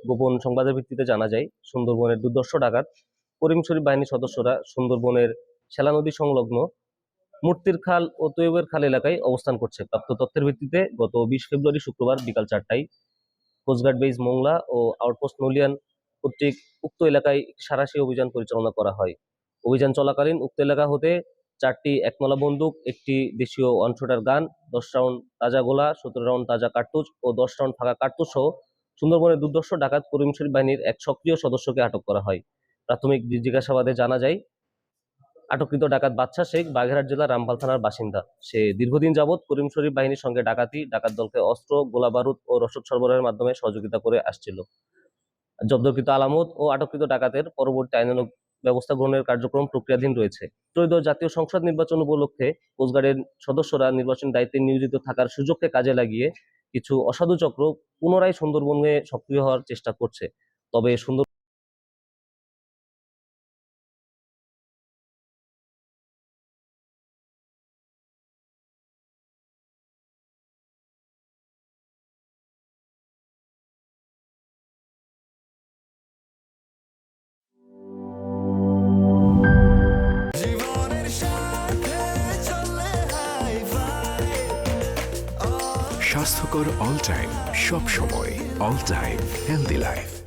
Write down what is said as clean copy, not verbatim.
গোপন সংবাদের ভিত্তিতে জানা যায় সুন্দরবনের দুর্ধর্ষ ডাকাত করিম শরীফ বাহিনীর সদস্যরা সুন্দরবনের সেলা নদী সংলগ্ন মূর্তির খাল ও তৈয়বের খাল এলাকায় অবস্থান করছে। প্রাপ্ত তথ্যের ভিত্তিতে গত 20 ফেব্রুয়ারি শুক্রবার বিকাল 4টায় কোস্টগার্ড বেস মোংলা ও আউটপোস্ট নলিয়ান কর্তৃক উক্ত এলাকায় সাঁড়াশি অভিযান পরিচালনা করা হয়। অভিযান চলাকালীন উক্ত এলাকা হতে 4টি একনলা বন্দুক, একটি দেশীয় 1 শুটার গান, 10 রাউন্ড তাজা গোলা, 17 রাউন্ড তাজা কার্তুজ ও 10 রাউন্ড ফাঁকা কার্তুজ সহ সুন্দরবনের দুর্ধর্ষ ডাকাত করিম শরীফ বাহিনীর এক সক্রিয় সদস্যকে আটক করা হয়। প্রাথমিক জিজ্ঞাসাবাদে জানা যায় আটককৃত ডাকাত বাদশা শেখ বাগেরহাট জেলার রামপাল থানার বাসিন্দা। সে দীর্ঘদিন যাবৎ করিম শরীফ বাহিনীর সঙ্গে ডাকাত দলকে অস্ত্র, গোলা বারুদ ও রসদ সরবরাহের মাধ্যমে সহযোগিতা করে আসছিল। জব্দকৃত আলামত ও আটককৃত ডাকাতের পরবর্তী আইনানুগ ব্যবস্থা গ্রহণের কার্যক্রম প্রক্রিয়াধীন রয়েছে। ত্রয়োদশ জাতীয় সংসদ নির্বাচন উপলক্ষে কোস্টগার্ডের সদস্যরা নির্বাচন দায়িত্বে নিয়োজিত থাকার সুযোগকে কাজে লাগিয়ে কিছু অসাধু চক্র পুনরায় সুন্দরবনে সক্রিয় হওয়ার চেষ্টা করছে। তবে স্বাস্থ্যকর অল টাইম, সব সময় অল টাইম হেলদি লাইফ।